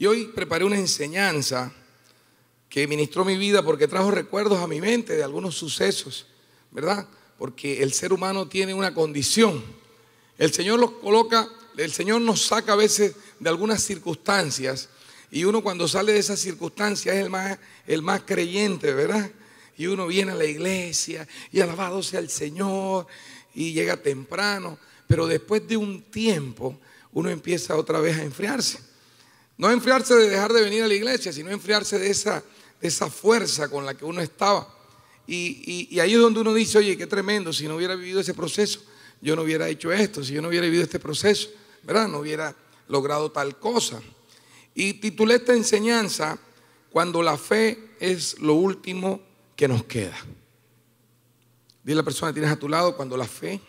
Y hoy preparé una enseñanza que ministró mi vida porque trajo recuerdos a mi mente de algunos sucesos, ¿verdad? Porque el ser humano tiene una condición. El Señor los coloca, el Señor nos saca a veces de algunas circunstancias y uno cuando sale de esas circunstancias es el más creyente, ¿verdad? Y uno viene a la iglesia y alabado sea el Señor y llega temprano, pero después de un tiempo uno empieza otra vez a enfriarse. No enfriarse de dejar de venir a la iglesia, sino enfriarse de esa fuerza con la que uno estaba. Y ahí es donde uno dice, oye, qué tremendo, si no hubiera vivido ese proceso, yo no hubiera hecho esto, si yo no hubiera vivido este proceso, ¿verdad? No hubiera logrado tal cosa. Y titulé esta enseñanza, cuando la fe es lo último que nos queda. Dile a la persona que tienes a tu lado, cuando la fe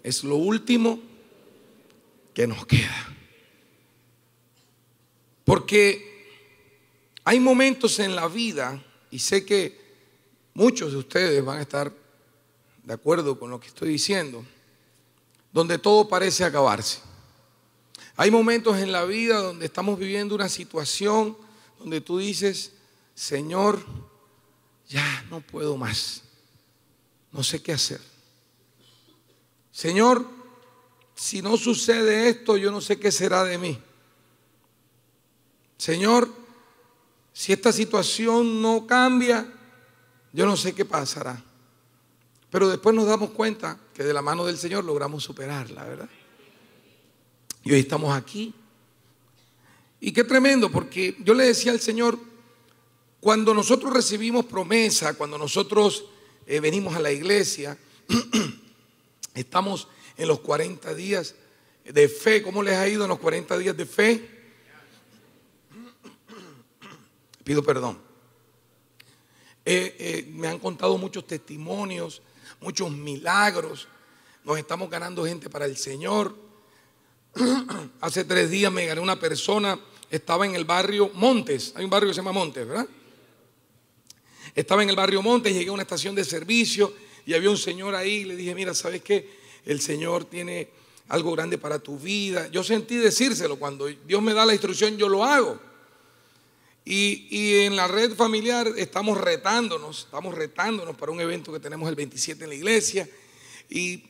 es lo último que nos queda. Porque hay momentos en la vida, y sé que muchos de ustedes van a estar de acuerdo con lo que estoy diciendo, donde todo parece acabarse. Hay momentos en la vida donde estamos viviendo una situación donde tú dices, Señor, ya no puedo más, no sé qué hacer. Señor, si no sucede esto, yo no sé qué será de mí. Señor, si esta situación no cambia, yo no sé qué pasará. Pero después nos damos cuenta que de la mano del Señor logramos superarla, ¿verdad? Y hoy estamos aquí. Y qué tremendo, porque yo le decía al Señor, cuando nosotros recibimos promesa, cuando nosotros venimos a la iglesia, estamos en los 40 días de fe. ¿Cómo les ha ido en los 40 días de fe? Pido perdón. Me han contado muchos testimonios, muchos milagros. Nos estamos ganando gente para el Señor. Hace 3 días me gané una persona, estaba en el barrio Montes. Hay un barrio que se llama Montes, ¿verdad? Estaba en el barrio Montes, llegué a una estación de servicio y había un señor ahí y le dije, mira, ¿sabes qué? El Señor tiene algo grande para tu vida. Yo sentí decírselo, cuando Dios me da la instrucción yo lo hago. Y en la red familiar estamos retándonos para un evento que tenemos el 27 en la iglesia. Y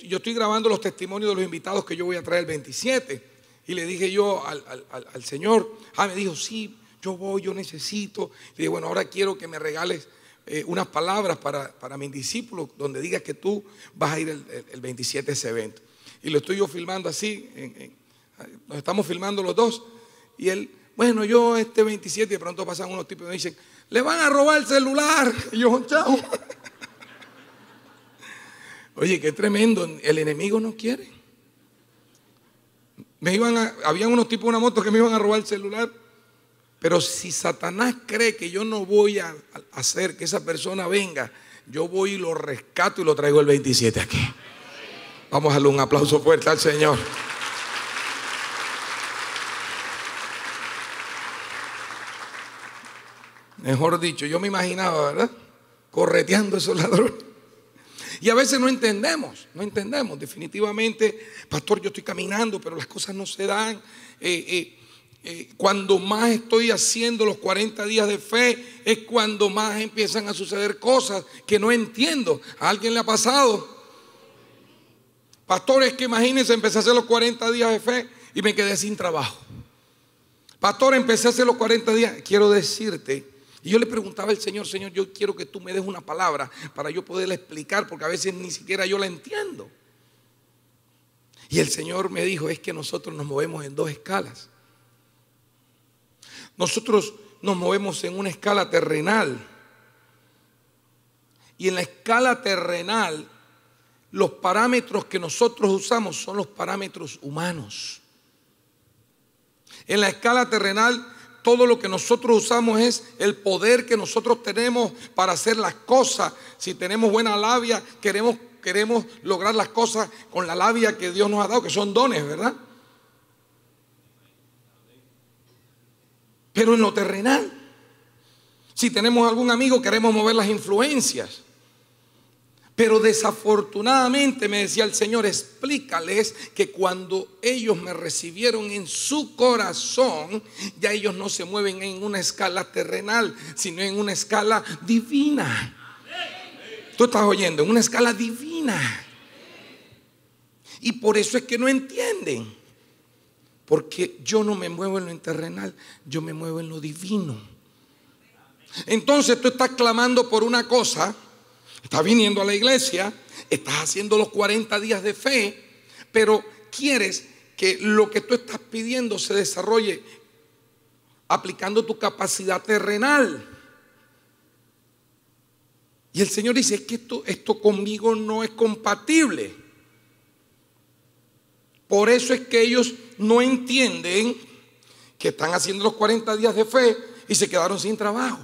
yo estoy grabando los testimonios de los invitados que yo voy a traer el 27. Y le dije yo al Señor, me dijo, sí, yo voy, yo necesito. Y dije, bueno, ahora quiero que me regales unas palabras para mis discípulos, donde digas que tú vas a ir el 27 a ese evento. Y lo estoy yo filmando así, nos estamos filmando los dos. Y él, bueno, yo este 27, de pronto pasan unos tipos y me dicen, le van a robar el celular. Y yo, chao. Oye, qué tremendo, el enemigo no quiere. Habían unos tipos de una moto que me iban a robar el celular. Pero si Satanás cree que yo no voy a hacer que esa persona venga, yo voy y lo rescato y lo traigo el 27 aquí. Vamos a darle un aplauso fuerte al Señor. Mejor dicho, yo me imaginaba, ¿verdad? Correteando a esos ladrones. Y a veces no entendemos definitivamente, pastor, yo estoy caminando, pero las cosas no se dan. Cuando más estoy haciendo los 40 días de fe, es cuando más empiezan a suceder cosas que no entiendo. ¿A alguien le ha pasado? Pastor, es que imagínense, empecé a hacer los 40 días de fe y me quedé sin trabajo. Pastor, empecé a hacer los 40 días. Quiero decirte, y yo le preguntaba al Señor, Señor, yo quiero que tú me des una palabra para yo poderle explicar, porque a veces ni siquiera yo la entiendo. Y el Señor me dijo, es que nosotros nos movemos en 2 escalas. Nosotros nos movemos en una escala terrenal. Y en la escala terrenal, los parámetros que nosotros usamos son los parámetros humanos. En la escala terrenal, todo lo que nosotros usamos es el poder que nosotros tenemos para hacer las cosas. Si tenemos buena labia, queremos lograr las cosas con la labia que Dios nos ha dado, que son dones, ¿verdad? Pero en lo terrenal, si tenemos algún amigo, queremos mover las influencias. Pero desafortunadamente, me decía el Señor, explícales que cuando ellos me recibieron en su corazón, ya ellos no se mueven en una escala terrenal, sino en una escala divina. Tú estás oyendo, en una escala divina. Y por eso es que no entienden. Porque yo no me muevo en lo terrenal, yo me muevo en lo divino. Entonces tú estás clamando por una cosa, estás viniendo a la iglesia, estás haciendo los 40 días de fe, pero quieres que lo que tú estás pidiendo se desarrolle aplicando tu capacidad terrenal. Y el Señor dice, es que esto conmigo no es compatible. Por eso es que ellos no entienden que están haciendo los 40 días de fe y se quedaron sin trabajo.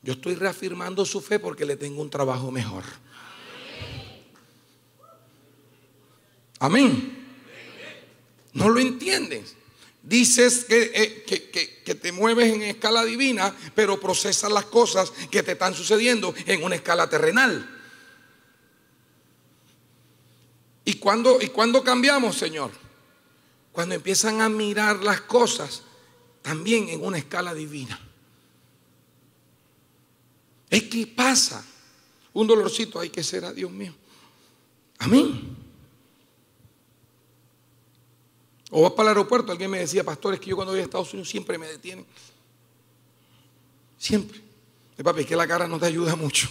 Yo estoy reafirmando su fe porque le tengo un trabajo mejor. Amén. No lo entiendes. Dices que te mueves en escala divina, pero procesas las cosas que te están sucediendo en una escala terrenal. ¿Y cuándo cambiamos, Señor? Cuando empiezan a mirar las cosas también en una escala divina. Es que pasa un dolorcito, hay que ser a Dios mío. Amén. O vas para el aeropuerto, alguien me decía, pastor, es que yo cuando voy a Estados Unidos siempre me detienen. Siempre. Papi, es que la cara no te ayuda mucho.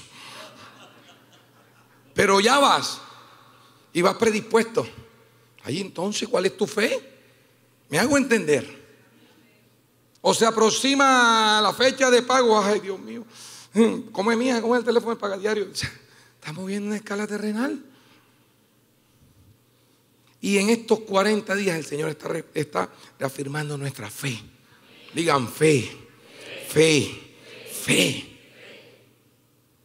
Pero ya vas y vas predispuesto. Ahí entonces, ¿cuál es tu fe? ¿Me hago entender? O se aproxima la fecha de pago. Ay, Dios mío. ¿Cómo es mi hija? ¿Cómo es el teléfono de paga diario? Estamos viendo una escala terrenal. Y en estos 40 días el Señor está reafirmando nuestra fe. Digan fe, fe, fe.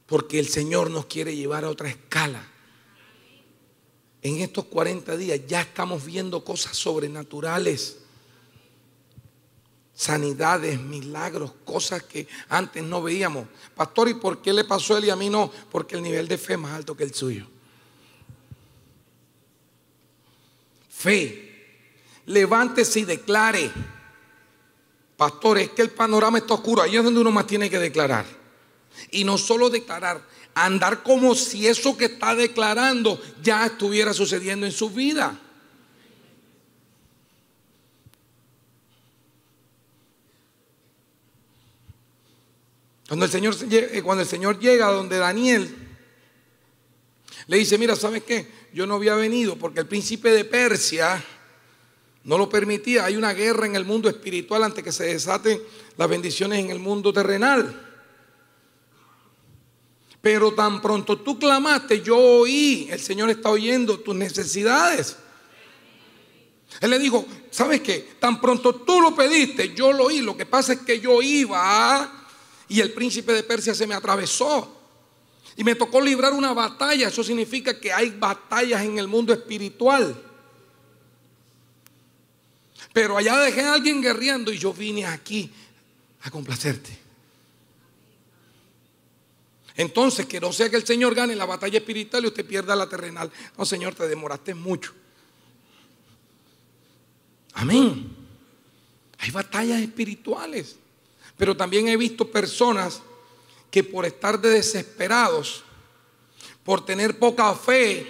Porque el Señor nos quiere llevar a otra escala. En estos 40 días ya estamos viendo cosas sobrenaturales. Sanidades, milagros, cosas que antes no veíamos. Pastor, ¿y por qué le pasó a él y a mí no? Porque el nivel de fe es más alto que el suyo. Fe. Levántese y declare. Pastor, es que el panorama está oscuro. Ahí es donde uno más tiene que declarar. Y no solo declarar, andar como si eso que está declarando ya estuviera sucediendo en su vida. Cuando el Señor llega donde Daniel, le dice, mira, ¿sabes qué? Yo no había venido porque el príncipe de Persia no lo permitía. Hay una guerra en el mundo espiritual antes que se desaten las bendiciones en el mundo terrenal. Pero tan pronto tú clamaste, yo oí, el Señor está oyendo tus necesidades. Él le dijo, ¿sabes qué? Tan pronto tú lo pediste, yo lo oí. Lo que pasa es que yo iba y el príncipe de Persia se me atravesó. Y me tocó librar una batalla. Eso significa que hay batallas en el mundo espiritual. Pero allá dejé a alguien guerreando y yo vine aquí a complacerte. Entonces, que no sea que el Señor gane la batalla espiritual y usted pierda la terrenal. No, Señor, te demoraste mucho. Amén. Hay batallas espirituales. Pero también he visto personas que por estar desesperados, por tener poca fe,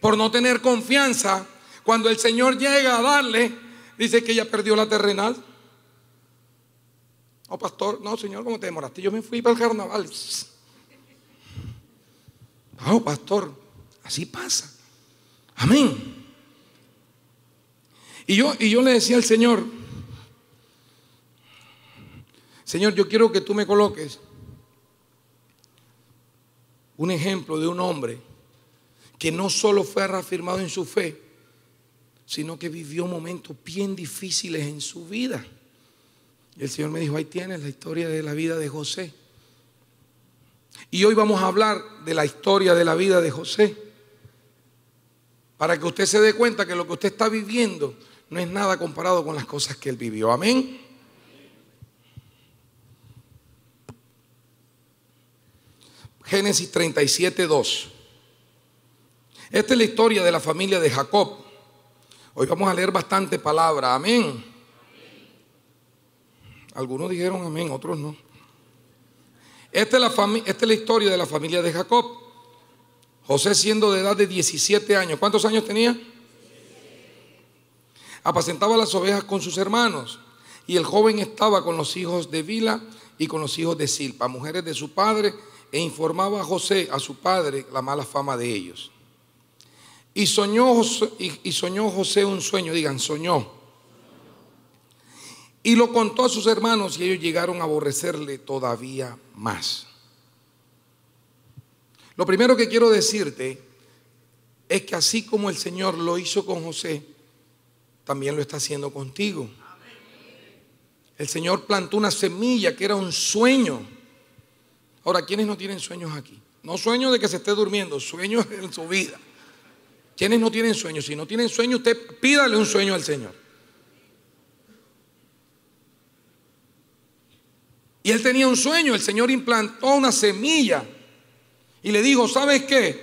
por no tener confianza, cuando el Señor llega a darle, dice que ya perdió la terrenal. Oh, pastor, no, Señor, ¿cómo te demoraste? Yo me fui para el carnaval. Oh, pastor, así pasa. Amén. Y yo le decía al Señor, Señor, yo quiero que tú me coloques un ejemplo de un hombre que no solo fue reafirmado en su fe, sino que vivió momentos bien difíciles en su vida. Y el Señor me dijo, ahí tienes la historia de la vida de José. Y hoy vamos a hablar de la historia de la vida de José, para que usted se dé cuenta que lo que usted está viviendo no es nada comparado con las cosas que él vivió. Amén. Génesis 37:2. Esta es la historia de la familia de Jacob. Hoy vamos a leer bastante palabra. Amén. Algunos dijeron amén, otros no. Esta es la historia de la familia de Jacob. José, siendo de edad de 17 años. ¿Cuántos años tenía? Apacentaba las ovejas con sus hermanos. Y el joven estaba con los hijos de Bila y con los hijos de Silpa, mujeres de su padre, e informaba a José, a su padre, la mala fama de ellos. Y soñó José un sueño, digan, soñó. Y lo contó a sus hermanos y ellos llegaron a aborrecerle todavía más. Lo primero que quiero decirte es que así como el Señor lo hizo con José, también lo está haciendo contigo. El Señor plantó una semilla que era un sueño. Ahora, ¿quiénes no tienen sueños aquí? No sueños de que se esté durmiendo, sueños en su vida. ¿Quiénes no tienen sueños? Si no tienen sueño, usted pídale un sueño al Señor. Y él tenía un sueño, el Señor implantó una semilla y le dijo, ¿sabes qué?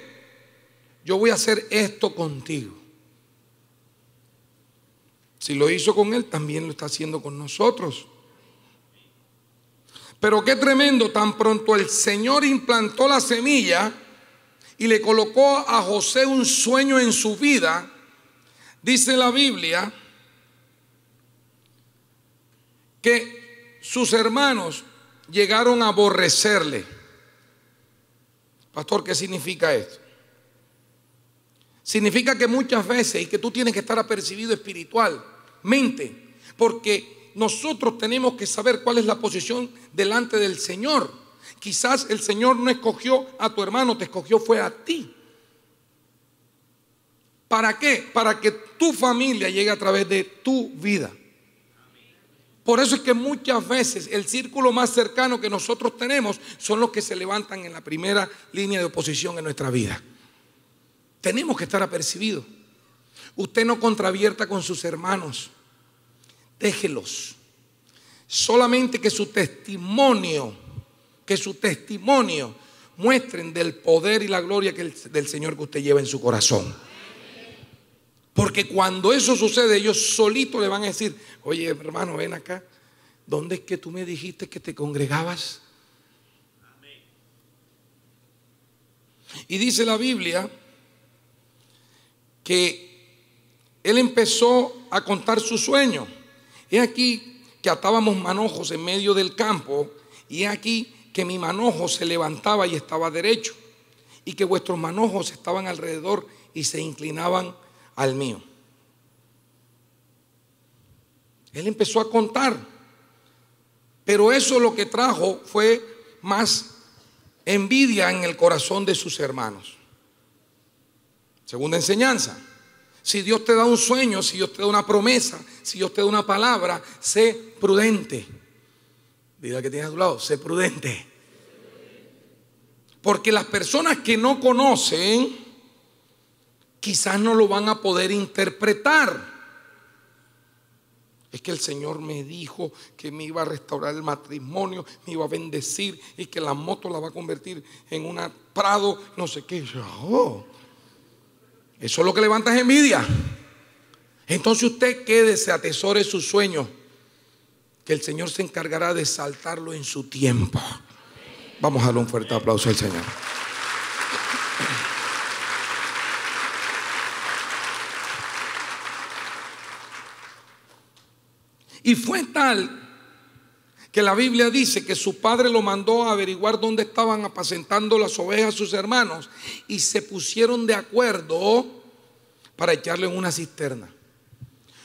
Yo voy a hacer esto contigo. Si lo hizo con él, también lo está haciendo con nosotros. Pero qué tremendo, tan pronto el Señor implantó la semilla y le colocó a José un sueño en su vida, dice la Biblia que sus hermanos llegaron a aborrecerle. Pastor, ¿qué significa esto? Significa que muchas veces, y que tú tienes que estar apercibido espiritualmente, porque nosotros tenemos que saber cuál es la posición delante del Señor. Quizás el Señor no escogió a tu hermano, te escogió fue a ti. ¿Para qué? Para que tu familia llegue a través de tu vida. Por eso es que muchas veces el círculo más cercano que nosotros tenemos son los que se levantan en la primera línea de oposición en nuestra vida. Tenemos que estar apercibidos. Usted no contravierta con sus hermanos. Déjelos. Solamente que su testimonio muestren del poder y la gloria del Señor que usted lleva en su corazón. Porque cuando eso sucede, ellos solitos le van a decir, oye hermano, ven acá, ¿dónde es que tú me dijiste que te congregabas? Y dice la Biblia que él empezó a contar su sueño. Es aquí que atábamos manojos en medio del campo, y es aquí que mi manojo se levantaba y estaba derecho, y que vuestros manojos estaban alrededor y se inclinaban al mío. Él empezó a contar, pero eso lo que trajo fue más envidia en el corazón de sus hermanos. Segunda enseñanza: si Dios te da un sueño, si Dios te da una promesa, si Dios te da una palabra, sé prudente. Dile al que tienes a tu lado, sé prudente. Porque las personas que no conocen quizás no lo van a poder interpretar. Es que el Señor me dijo que me iba a restaurar el matrimonio, me iba a bendecir y que la moto la va a convertir en un prado, no sé qué. Oh, eso es lo que levanta es envidia. Entonces usted quédese, atesore sus sueños, que el Señor se encargará de saltarlo en su tiempo. Vamos a darle un fuerte aplauso al Señor. Y fue tal que la Biblia dice que su padre lo mandó a averiguar dónde estaban apacentando las ovejas sus hermanos, y se pusieron de acuerdo para echarlo en una cisterna.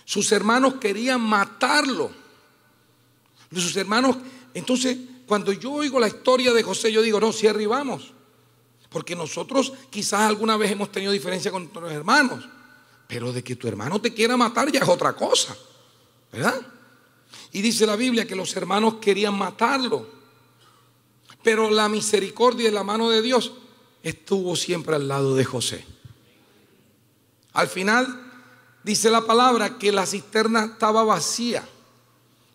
Sus hermanos querían matarlo. Sus hermanos, entonces, cuando yo oigo la historia de José, yo digo, no, si arribamos. Porque nosotros quizás alguna vez hemos tenido diferencia con nuestros hermanos, pero de que tu hermano te quiera matar ya es otra cosa, ¿verdad? Y dice la Biblia que los hermanos querían matarlo, pero la misericordia y la mano de Dios estuvo siempre al lado de José. Al final dice la palabra que la cisterna estaba vacía,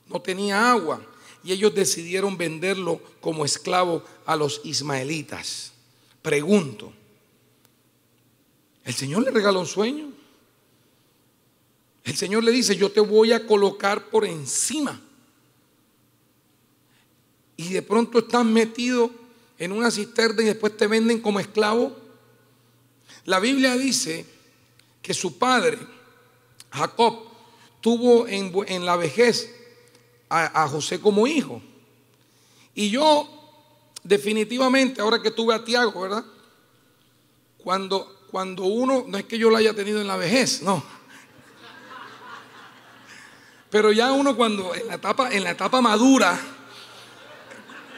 no tenía agua, y ellos decidieron venderlo como esclavo a los ismaelitas. Pregunto, ¿el Señor le regaló un sueño? El Señor le dice, yo te voy a colocar por encima. Y de pronto estás metido en una cisterna y después te venden como esclavo. La Biblia dice que su padre, Jacob, tuvo en la vejez a José como hijo. Y yo definitivamente, ahora que tuve a Tiago, ¿verdad? Cuando uno, no es que yo lo haya tenido en la vejez, no. Pero ya uno cuando en la etapa madura,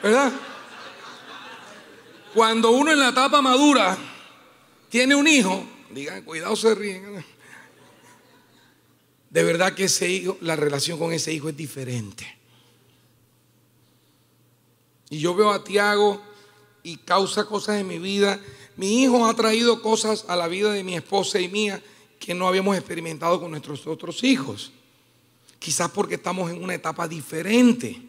¿verdad? Cuando uno en la etapa madura tiene un hijo, digan, cuidado, se ríen. De verdad que ese hijo, la relación con ese hijo es diferente. Y yo veo a Tiago y causa cosas en mi vida. Mi hijo ha traído cosas a la vida de mi esposa y mía que no habíamos experimentado con nuestros otros hijos. Quizás porque estamos en una etapa diferente.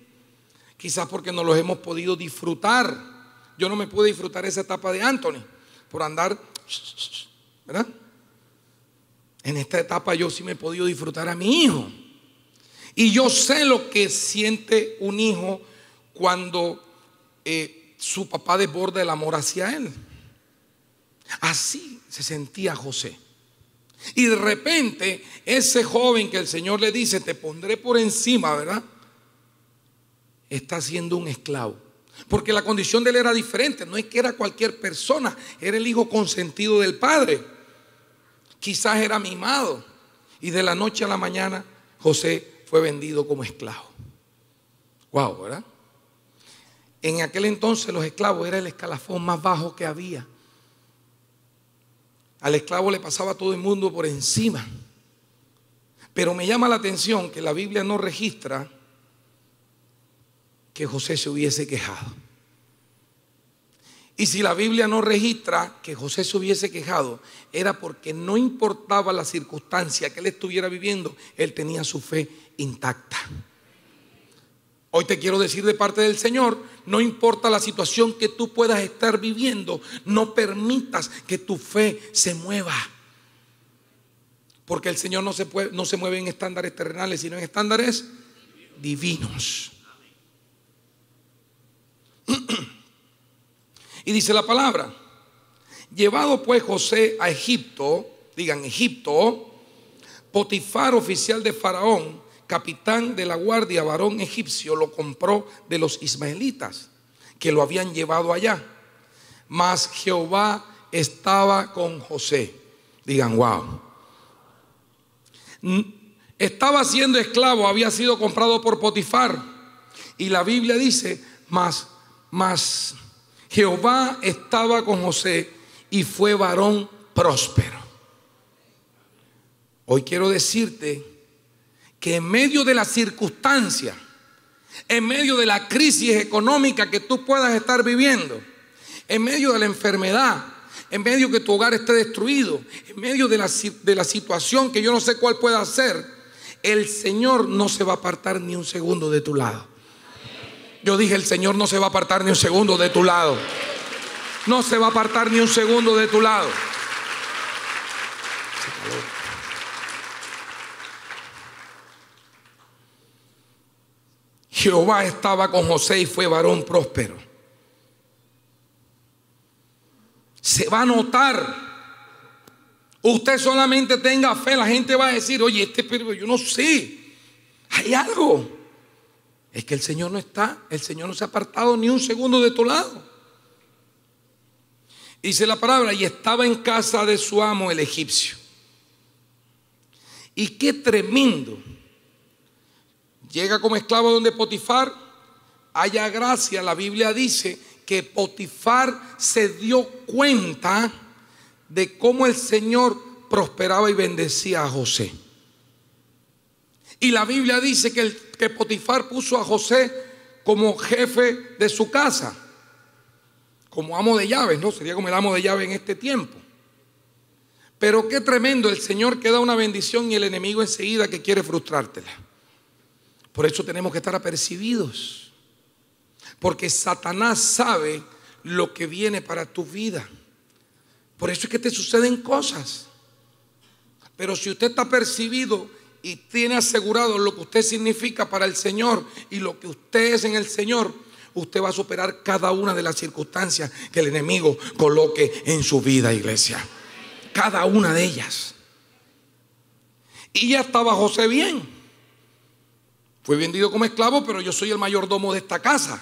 Quizás porque no los hemos podido disfrutar. Yo no me pude disfrutar esa etapa de Anthony por andar, ¿verdad? En esta etapa yo sí me he podido disfrutar a mi hijo. Y yo sé lo que siente un hijo cuando su papá desborda el amor hacia él. Así se sentía José. Y de repente ese joven que el Señor le dice, te pondré por encima, ¿verdad? Está siendo un esclavo. Porque la condición de él era diferente. No es que era cualquier persona, era el hijo consentido del padre. Quizás era mimado. Y de la noche a la mañana José fue vendido como esclavo. Wow, ¿verdad? En aquel entonces los esclavos era el escalafón más bajo que había. Al esclavo le pasaba a todo el mundo por encima. Pero me llama la atención que la Biblia no registra que José se hubiese quejado. Y si la Biblia no registra que José se hubiese quejado, era porque no importaba la circunstancia que él estuviera viviendo, él tenía su fe intacta. Hoy te quiero decir de parte del Señor, no importa la situación que tú puedas estar viviendo, no permitas que tu fe se mueva. Porque el Señor no se mueve en estándares terrenales, sino en estándares divinos. Y dice la palabra, llevado pues José a Egipto, digan Egipto, Potifar, oficial de Faraón, capitán de la guardia, varón egipcio, lo compró de los ismaelitas que lo habían llevado allá. Mas Jehová estaba con José. Digan, wow. Estaba siendo esclavo, había sido comprado por Potifar. Y la Biblia dice, mas Jehová estaba con José y fue varón próspero. Hoy quiero decirte que en medio de la circunstancia, en medio de la crisis económica que tú puedas estar viviendo, en medio de la enfermedad, en medio que tu hogar esté destruido, en medio de la situación que yo no sé cuál pueda ser, el Señor no se va a apartar ni un segundo de tu lado. Yo dije, el Señor no se va a apartar ni un segundo de tu lado. No se va a apartar ni un segundo de tu lado. Jehová estaba con José y fue varón próspero. Se va a notar. Usted solamente tenga fe, la gente va a decir, oye, pero yo no sé, hay algo. Es que el Señor no está, el Señor no se ha apartado ni un segundo de tu lado. Dice la palabra, y estaba en casa de su amo el egipcio. Y qué tremendo. Llega como esclavo donde Potifar, haya gracia. La Biblia dice que Potifar se dio cuenta de cómo el Señor prosperaba y bendecía a José. Y la Biblia dice que Potifar puso a José como jefe de su casa, como amo de llaves, ¿no? Sería como el amo de llaves en este tiempo. Pero qué tremendo, el Señor que da una bendición y el enemigo enseguida que quiere frustrártela. Por eso tenemos que estar apercibidos, porque Satanás sabe lo que viene para tu vida. Por eso es que te suceden cosas. Pero si usted está percibido y tiene asegurado lo que usted significa para el Señor y lo que usted es en el Señor, usted va a superar cada una de las circunstancias que el enemigo coloque en su vida, iglesia. Cada una de ellas. Y ya estaba José bien. Fue vendido como esclavo, pero yo soy el mayordomo de esta casa.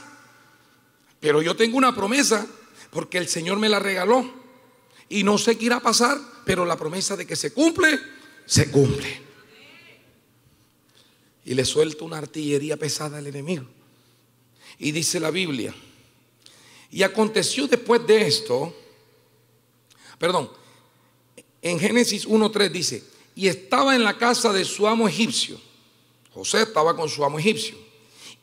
Pero yo tengo una promesa porque el Señor me la regaló. Y no sé qué irá a pasar, pero la promesa de que se cumple, se cumple. Y le suelta una artillería pesada al enemigo. Y dice la Biblia: y aconteció después de esto, en Génesis 1:3 dice: y estaba en la casa de su amo egipcio. José estaba con su amo egipcio.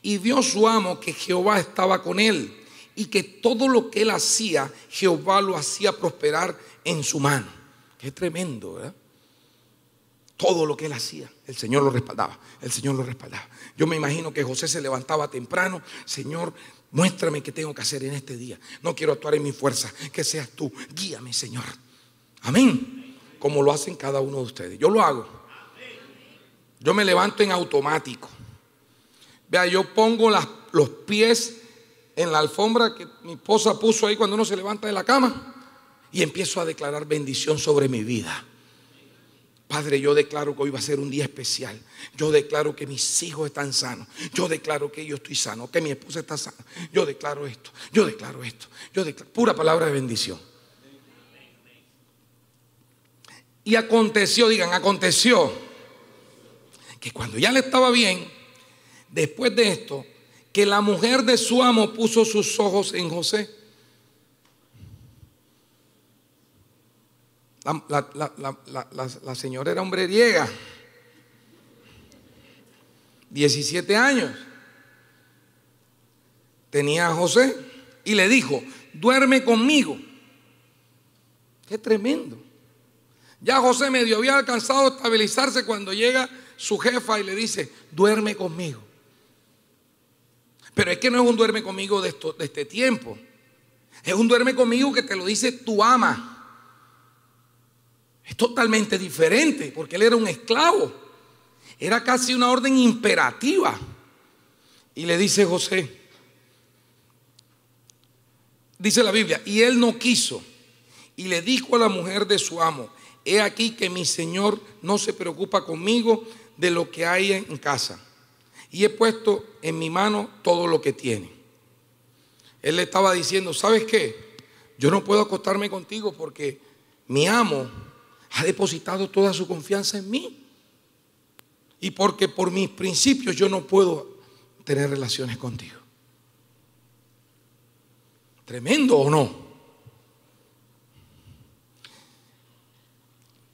Y vio su amo que Jehová estaba con él, y que todo lo que él hacía, Jehová lo hacía prosperar en su mano. Qué tremendo, ¿verdad? Todo lo que él hacía, el Señor lo respaldaba. El Señor lo respaldaba. Yo me imagino que José se levantaba temprano. Señor, muéstrame qué tengo que hacer en este día. No quiero actuar en mi fuerza, que seas tú. Guíame, Señor. Amén. Como lo hacen cada uno de ustedes. Yo lo hago. Yo me levanto en automático. Vea, yo pongo los pies en la alfombra que mi esposa puso ahí cuando uno se levanta de la cama, y empiezo a declarar bendición sobre mi vida. Padre, yo declaro que hoy va a ser un día especial. Yo declaro que mis hijos están sanos. Yo declaro que yo estoy sano, que mi esposa está sana. Yo declaro esto, yo declaro esto. Yo declaro pura palabra de bendición. Y aconteció, digan, aconteció que cuando ya le estaba bien, después de esto, que la mujer de su amo puso sus ojos en José. La señora era hombreriega, 17 años. Tenía a José y le dijo: duerme conmigo. Qué tremendo. Ya José medio había alcanzado a estabilizarse cuando llega su jefa y le dice: duerme conmigo. Pero es que no es un duerme conmigo de este tiempo. Es un duerme conmigo que te lo dice tu ama. Es totalmente diferente, porque él era un esclavo. Era casi una orden imperativa. Y le dice José, dice la Biblia: y él no quiso. Y le dijo a la mujer de su amo: he aquí que mi señor no se preocupa conmigo de lo que hay en casa, y he puesto en mi mano todo lo que tiene. Él le estaba diciendo: ¿sabes qué? Yo no puedo acostarme contigo porque mi amo ha depositado toda su confianza en mí, y porque por mis principios yo no puedo tener relaciones contigo. ¿Tremendo o no?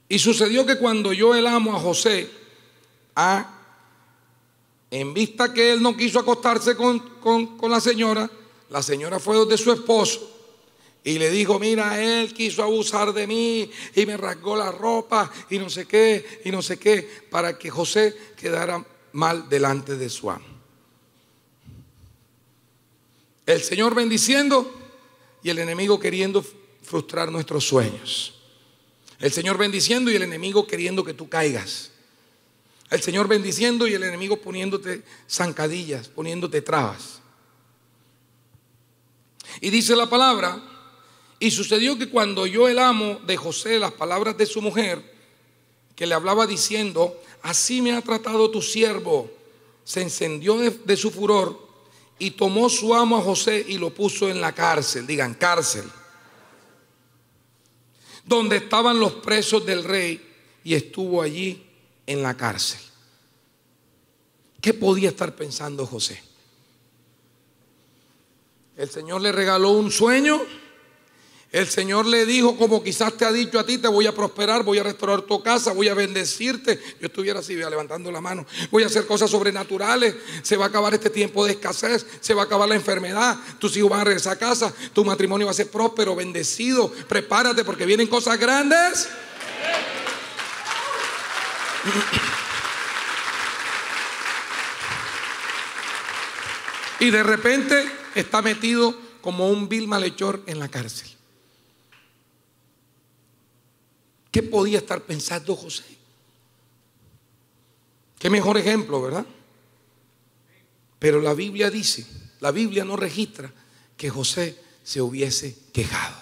Y sucedió que cuando yo el amo a José, en vista que él no quiso acostarse con la señora fue donde su esposo y le dijo: mira, él quiso abusar de mí y me rasgó la ropa y no sé qué, para que José quedara mal delante de su amo. El Señor bendiciendo y el enemigo queriendo frustrar nuestros sueños. El Señor bendiciendo y el enemigo queriendo que tú caigas. El Señor bendiciendo y el enemigo poniéndote zancadillas, poniéndote trabas. Y dice la palabra: y sucedió que cuando oyó el amo de José las palabras de su mujer, que le hablaba diciendo: así me ha tratado tu siervo, se encendió de su furor, y tomó su amo a José y lo puso en la cárcel. Digan, cárcel, donde estaban los presos del rey, y estuvo allí en la cárcel. ¿Qué podía estar pensando José? El Señor le regaló un sueño. El Señor le dijo, como quizás te ha dicho a ti: te voy a prosperar, voy a restaurar tu casa, voy a bendecirte. Yo estuviera así, levantando la mano. Voy a hacer cosas sobrenaturales. Se va a acabar este tiempo de escasez. Se va a acabar la enfermedad. Tus hijos van a regresar a casa. Tu matrimonio va a ser próspero, bendecido. Prepárate porque vienen cosas grandes. Y de repente está metido como un vil malhechor en la cárcel. ¿Qué podía estar pensando José? Qué mejor ejemplo, ¿verdad? Pero la Biblia dice, la Biblia no registra que José se hubiese quejado.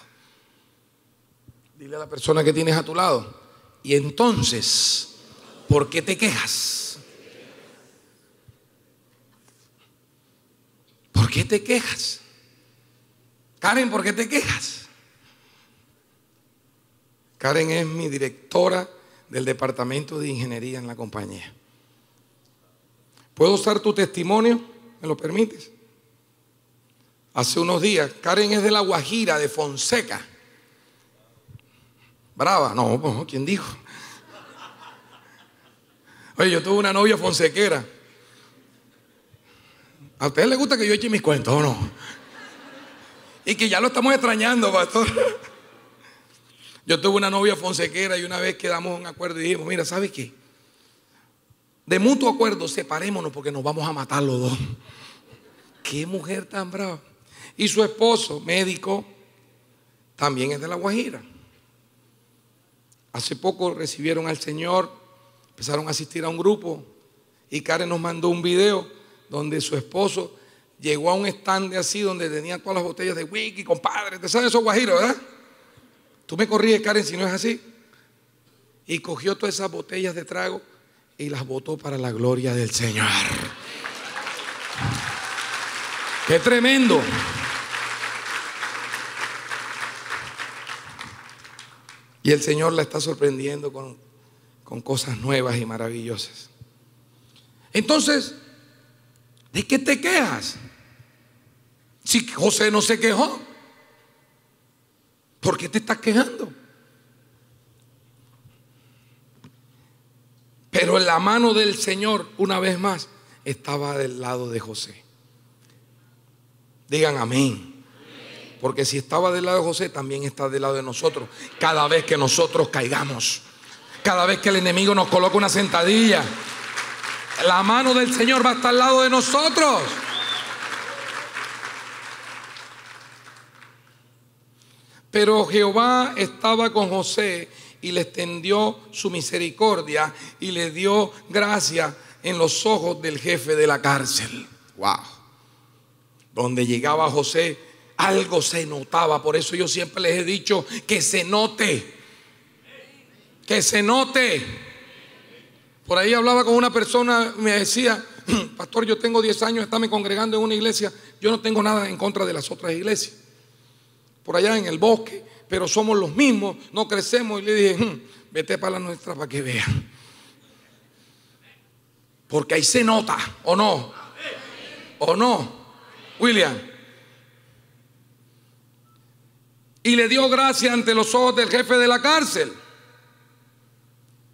Dile a la persona que tienes a tu lado: y entonces, ¿por qué te quejas? ¿Por qué te quejas? Karen, ¿por qué te quejas? Karen es mi directora del departamento de ingeniería en la compañía. ¿Puedo usar tu testimonio? ¿Me lo permites? Hace unos días, Karen es de La Guajira, de Fonseca. Brava, no, ¿quién dijo? Oye, yo tuve una novia fonsequera. ¿A ustedes les gusta que yo eche mis cuentos o no? Y que ya lo estamos extrañando, pastor. Yo tuve una novia fonsequera y una vez quedamos en acuerdo y dijimos: mira, ¿sabes qué? De mutuo acuerdo, separémonos porque nos vamos a matar los dos. Qué mujer tan brava. Y su esposo, médico, también es de La Guajira. Hace poco recibieron al Señor, empezaron a asistir a un grupo y Karen nos mandó un video donde su esposo llegó a un stand así donde tenía todas las botellas de whisky, compadre. ¿Te sabes esos guajiros, verdad? Tú me corriges, Karen, si no es así. Y cogió todas esas botellas de trago y las botó para la gloria del Señor. ¡Qué tremendo! Y el Señor la está sorprendiendo con cosas nuevas y maravillosas. Entonces, ¿de qué te quejas? Si José no se quejó, ¿por qué te estás quejando? Pero la mano del Señor, una vez más, estaba del lado de José. Digan amén. Porque si estaba del lado de José, también está del lado de nosotros. Cada vez que nosotros caigamos, cada vez que el enemigo nos coloca una sentadilla, la mano del Señor va a estar al lado de nosotros. Pero Jehová estaba con José y le extendió su misericordia y le dio gracia en los ojos del jefe de la cárcel. Wow. Donde llegaba José, algo se notaba. Por eso yo siempre les he dicho que se note. Que se note. Por ahí hablaba con una persona, me decía: pastor, yo tengo 10 años de estarme congregando en una iglesia. Yo no tengo nada en contra de las otras iglesias por allá en el bosque, pero somos los mismos, no crecemos. Y le dije: vete para la nuestra para que vean. Porque ahí se nota, ¿o no? ¿O no, William? Y le dio gracia ante los ojos del jefe de la cárcel.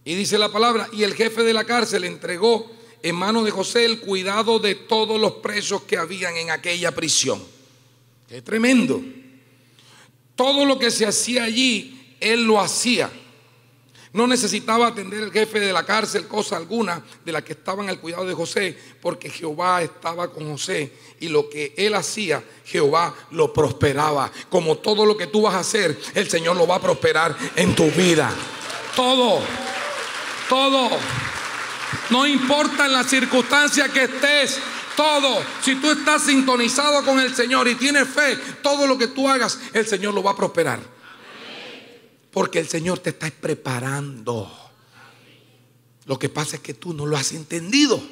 Y dice la palabra: y el jefe de la cárcel entregó en manos de José el cuidado de todos los presos que habían en aquella prisión. ¡Qué tremendo! Todo lo que se hacía allí, él lo hacía. No necesitaba atender el jefe de la cárcel cosa alguna de la que estaban al cuidado de José, porque Jehová estaba con José y lo que él hacía, Jehová lo prosperaba. Como todo lo que tú vas a hacer, el Señor lo va a prosperar en tu vida. Todo, todo. No importa en la circunstancia que estés, todo. Si tú estás sintonizado con el Señor y tienes fe, todo lo que tú hagas, el Señor lo va a prosperar. Porque el Señor te está preparando. Lo que pasa es que tú no lo has entendido.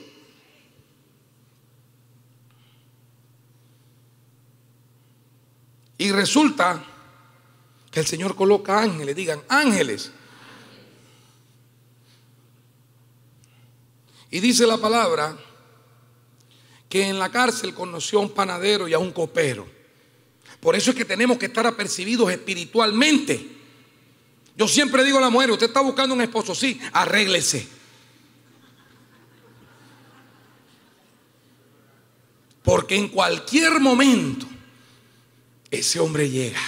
Y resulta que el Señor coloca ángeles. Digan ángeles. Y dice la palabra que en la cárcel conoció a un panadero y a un copero. Por eso es que tenemos que estar apercibidos espiritualmente. Yo siempre digo a la mujer: usted está buscando un esposo, sí, arréglese. Porque en cualquier momento ese hombre llega.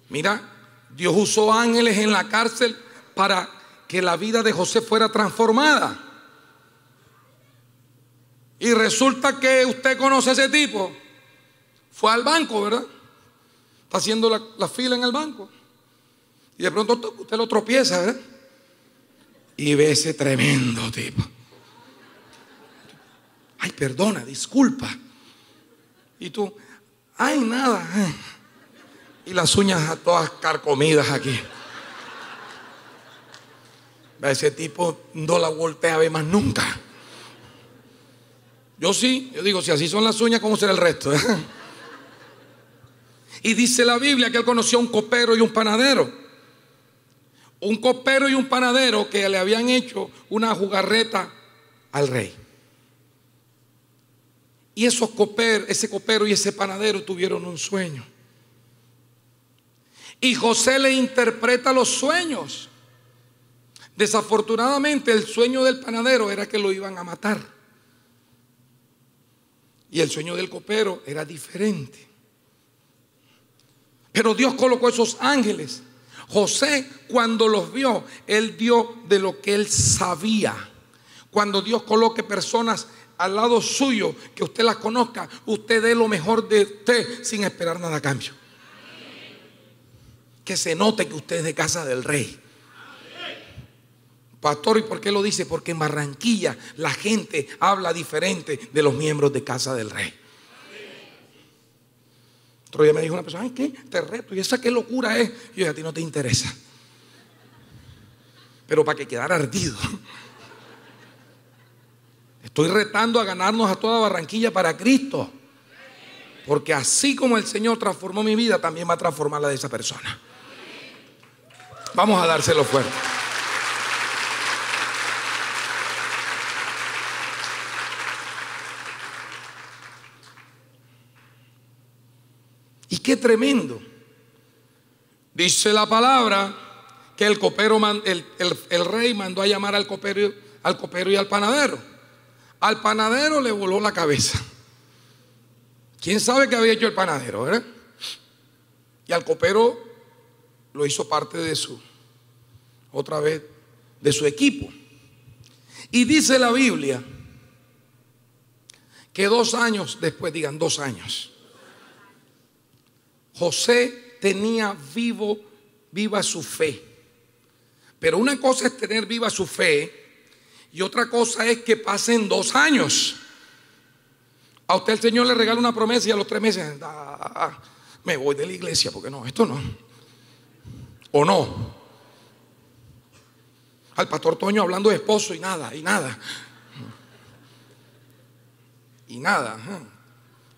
Mira, Dios usó ángeles en la cárcel para que la vida de José fuera transformada. Y resulta que usted conoce a ese tipo. Fue al banco, ¿verdad? Está haciendo la fila en el banco. Y de pronto usted lo tropieza, ¿verdad? Y ve ese tremendo tipo. Ay, perdona, disculpa. Y tú, ay, nada. Y las uñas todas carcomidas aquí. Ese tipo no la voltea a ver más nunca. Yo digo, si así son las uñas, ¿cómo será el resto? Y dice la Biblia que él conoció a un copero y un panadero. Un copero y un panadero que le habían hecho una jugarreta al rey. Y ese copero y ese panadero tuvieron un sueño. Y José le interpreta los sueños. Desafortunadamente, el sueño del panadero era que lo iban a matar. Y el sueño del copero era diferente. Pero Dios colocó esos ángeles. José, cuando los vio, él dio de lo que él sabía. Cuando Dios coloque personas al lado suyo, que usted las conozca, usted dé lo mejor de usted sin esperar nada a cambio. Que se note que usted es de casa del rey. Pastor, ¿y por qué lo dice? Porque en Barranquilla la gente habla diferente de los miembros de casa del rey. Otro día me dijo una persona, ay, ¿qué? Te reto, ¿y esa qué locura es? Y yo, a ti no te interesa. Pero para que quedara ardido. Estoy retando a ganarnos a toda Barranquilla para Cristo. Porque así como el Señor transformó mi vida, también va a transformar la de esa persona. Vamos a dárselo fuerte. Y qué tremendo. Dice la palabra que el copero, el rey mandó a llamar al copero y al panadero. Al panadero le voló la cabeza. ¿Quién sabe qué había hecho el panadero, verdad? Y al copero lo hizo parte de su equipo. Y dice la Biblia que 2 años después, digan 2 años, José tenía viva su fe. Pero una cosa es tener viva su fe y otra cosa es que pasen 2 años. A usted el Señor le regala una promesa y a los 3 meses me voy de la iglesia porque no, esto no. ¿O no? Al pastor Toño hablando de esposo y nada.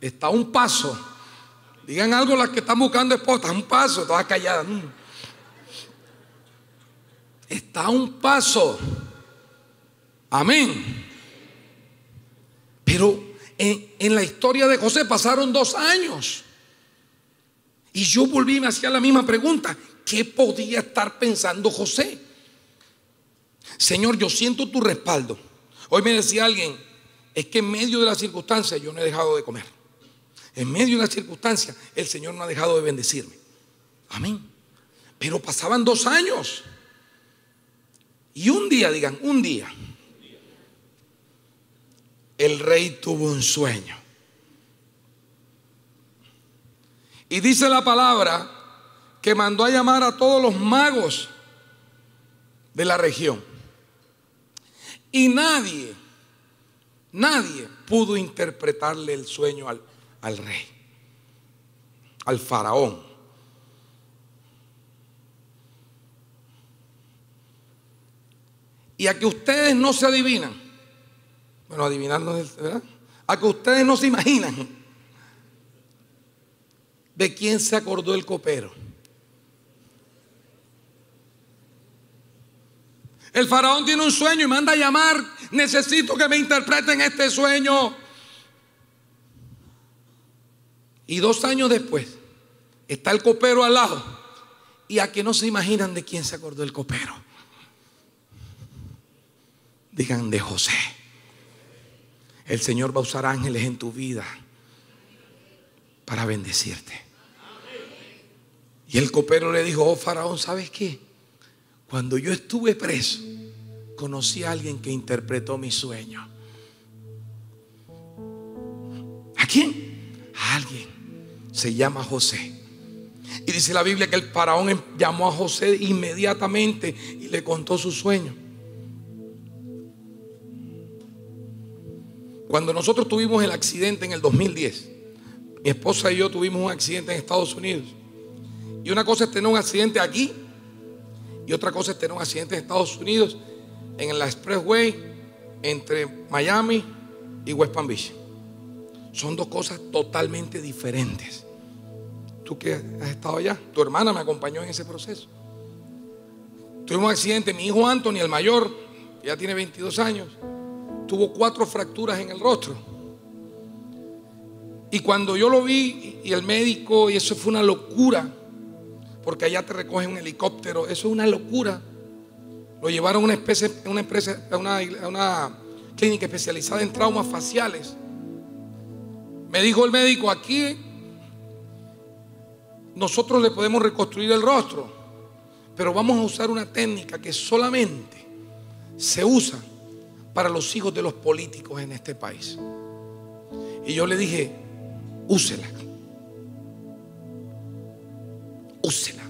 Está a un paso. Digan algo las que están buscando esposa. A un paso, todas calladas. Está a un paso. Amén. Pero en la historia de José pasaron 2 años. Y yo volví y me hacía la misma pregunta. ¿Qué podía estar pensando José? Señor, yo siento tu respaldo. Hoy me decía alguien, es que en medio de las circunstancias yo no he dejado de comer. En medio de las circunstancias el Señor no ha dejado de bendecirme. Amén. Pero pasaban 2 años. Y un día, el rey tuvo un sueño. Y dice la palabra que mandó a llamar a todos los magos de la región. Y nadie pudo interpretarle el sueño al rey, al faraón. Y a que ustedes no se adivinan, bueno, adivinarlo, ¿verdad? A que ustedes no se imaginan de quién se acordó el copero. El faraón tiene un sueño y manda a llamar, necesito que me interpreten este sueño. Y 2 años después está el copero al lado. Y a que no se imaginan de quién se acordó el copero. Digan, de José. El Señor va a usar ángeles en tu vida para bendecirte. Y el copero le dijo, oh faraón, ¿sabes qué? Cuando yo estuve preso, conocí a alguien que interpretó mi sueño. quién? A alguien. Se llama José. Y dice la Biblia que el faraón llamó a José inmediatamente y le contó su sueño. Cuando nosotros tuvimos el accidente en el 2010, mi esposa y yo tuvimos un accidente en Estados Unidos. Y una cosa es tener un accidente aquí y otra cosa es tener un accidente en Estados Unidos, en la Expressway entre Miami y West Palm Beach. Son dos cosas totalmente diferentes. Tú que has estado allá, tu hermana me acompañó en ese proceso. Tuvimos un accidente, mi hijo Anthony, el mayor, ya tiene 22 años, tuvo 4 fracturas en el rostro. Y cuando yo lo vi, y el médico, y eso fue una locura, porque allá te recogen un helicóptero, eso es una locura. Lo llevaron a una clínica especializada en traumas faciales. Me dijo el médico, aquí nosotros le podemos reconstruir el rostro, pero vamos a usar una técnica que solamente se usa para los hijos de los políticos en este país. Y yo le dije, úsela. Úsela.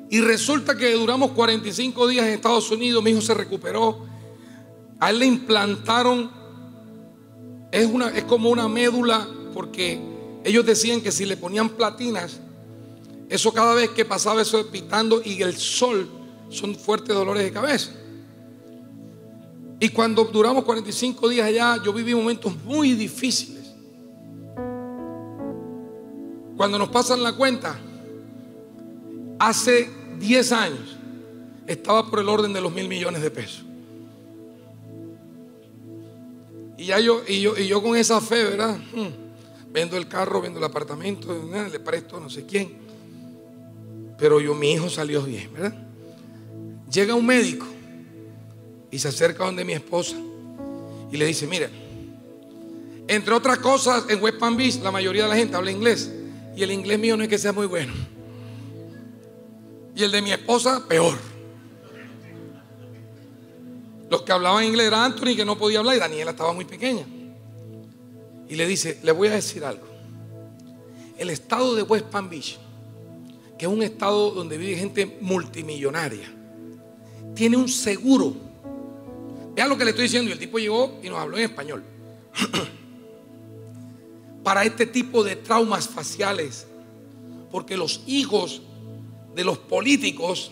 Y resulta que duramos 45 días en Estados Unidos. Mi hijo se recuperó. A él le implantaron, es como una médula, porque ellos decían que si le ponían platinas, eso cada vez que pasaba eso pitando y el sol, son fuertes dolores de cabeza. Y cuando duramos 45 días allá, yo viví momentos muy difíciles. Cuando nos pasan la cuenta, hace 10 años estaba por el orden de los 1.000 millones de pesos. Y yo con esa fe, ¿verdad? Vendo el carro, vendo el apartamento, le presto a no sé quién. Pero mi hijo salió bien, ¿verdad? Llega un médico y se acerca donde mi esposa y le dice, mira, entre otras cosas, en West Palm Beach la mayoría de la gente habla inglés, y el inglés mío no es que sea muy bueno, y el de mi esposa peor. Los que hablaban inglés era Anthony, que no podía hablar, y Daniela estaba muy pequeña. Y le dice, le voy a decir algo. El estado de West Palm Beach, que es un estado donde vive gente multimillonaria, tiene un seguro. Vean lo que le estoy diciendo. Y el tipo llegó y nos habló en español. Para este tipo de traumas faciales, porque los hijos de los políticos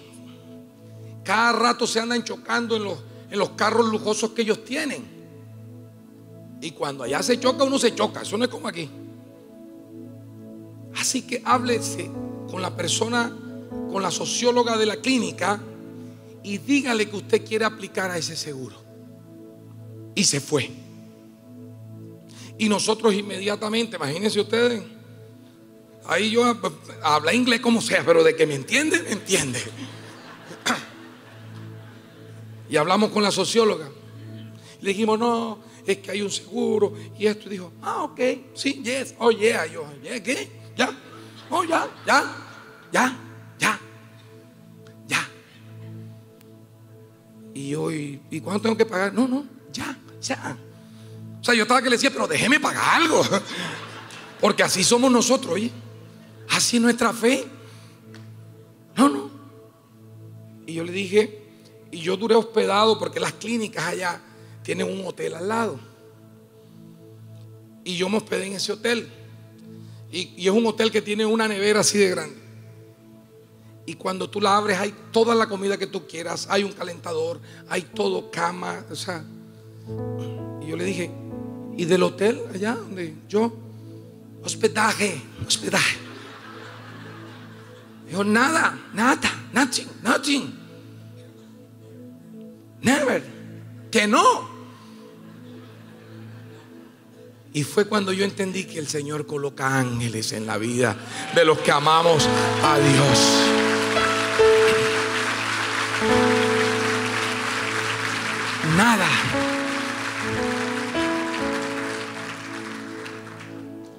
cada rato se andan chocando en los carros lujosos que ellos tienen. Y cuando allá se choca, uno se choca. Eso no es como aquí. Así que háblese con la persona, con la socióloga de la clínica, y dígale que usted quiere aplicar a ese seguro. Y se fue. Y nosotros inmediatamente, imagínense ustedes, ahí yo habla inglés como sea, pero de que me entiende, me entiende. Y hablamos con la socióloga. Le dijimos, no, es que hay un seguro y esto. Y dijo, ok, sí, yes, oh yeah. Yo, yeah, ¿qué? Ya, oh ya. Y yo, ¿y cuánto tengo que pagar? No, ya. O sea, yo estaba que le decía, pero déjeme pagar algo. Porque así somos nosotros, oye. Así es nuestra fe. No. Y yo le dije, y yo duré hospedado porque las clínicas allá tienen un hotel al lado. Y yo me hospedé en ese hotel. Y es un hotel que tiene una nevera así de grande. Y cuando tú la abres hay toda la comida que tú quieras. Hay un calentador, hay todo, cama, o sea. Y yo le dije, ¿y del hotel allá donde yo? Hospedaje. Dijo, nada, nothing. Never. Que no. Y fue cuando yo entendí que el Señor coloca ángeles en la vida de los que amamos a Dios. Nada.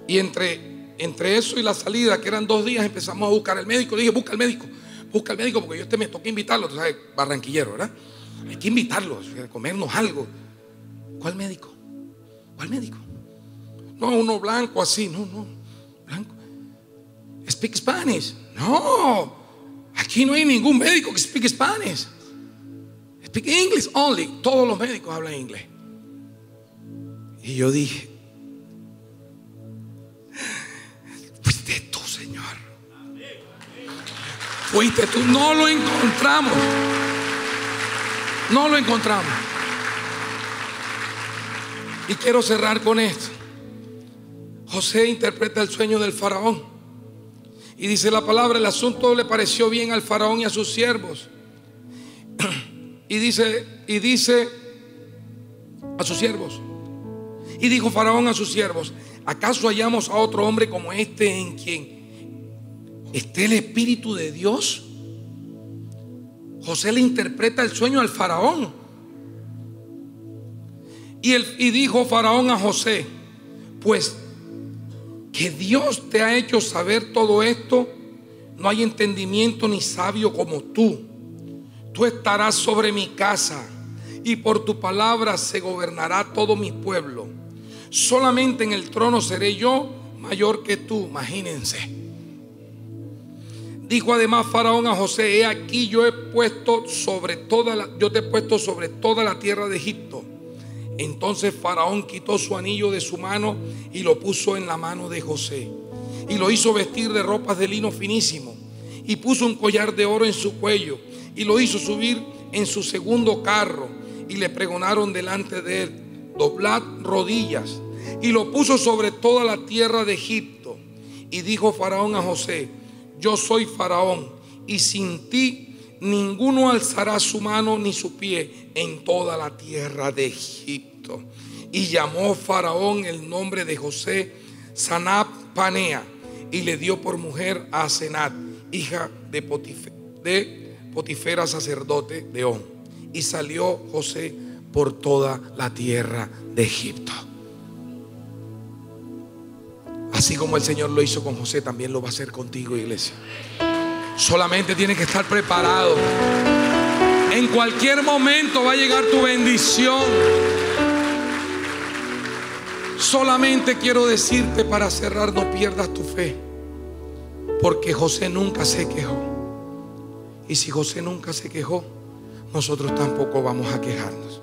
Y entre eso y la salida, que eran 2 días, empezamos a buscar al médico. Le dije, busca al médico, porque yo me toca invitarlo. Tú sabes, barranquillero, ¿verdad? Hay que invitarlos a comernos algo. ¿Cuál médico? No, uno blanco así. No, blanco. Speak Spanish. No, aquí no hay ningún médico que speak Spanish. Speak English only. Todos los médicos hablan inglés. Y yo dije, fuiste tú, Señor. Fuiste tú. No lo encontramos. No lo encontramos. Y quiero cerrar con esto. José interpreta el sueño del faraón. Y dice la palabra: el asunto le pareció bien al faraón y a sus siervos. Y dice a sus siervos. Y dijo Faraón a sus siervos: ¿acaso hallamos a otro hombre como este en quien esté el Espíritu de Dios? José le interpreta el sueño al faraón. Y dijo Faraón a José: pues que Dios te ha hecho saber todo esto, no hay entendimiento ni sabio como tú. Tú estarás sobre mi casa, y por tu palabra se gobernará todo mi pueblo. Solamente en el trono seré yo mayor que tú. Imagínense. Dijo además Faraón a José: he aquí yo te he puesto sobre toda la tierra de Egipto. Entonces Faraón quitó su anillo de su mano y lo puso en la mano de José, y lo hizo vestir de ropas de lino finísimo, y puso un collar de oro en su cuello, y lo hizo subir en su segundo carro, y le pregonaron delante de él: doblad rodillas. Y lo puso sobre toda la tierra de Egipto. Y dijo Faraón a José: yo soy Faraón, y sin ti ninguno alzará su mano ni su pie en toda la tierra de Egipto. Y llamó Faraón el nombre de José Sanab Panea, y le dio por mujer a Asenat, hija de Potifera, sacerdote de On. Y salió José por toda la tierra de Egipto. Así como el Señor lo hizo con José, también lo va a hacer contigo, iglesia. Solamente tienes que estar preparado. En cualquier momento va a llegar tu bendición. Solamente quiero decirte, para cerrar, no pierdas tu fe, porque José nunca se quejó. Y si José nunca se quejó, nosotros tampoco vamos a quejarnos.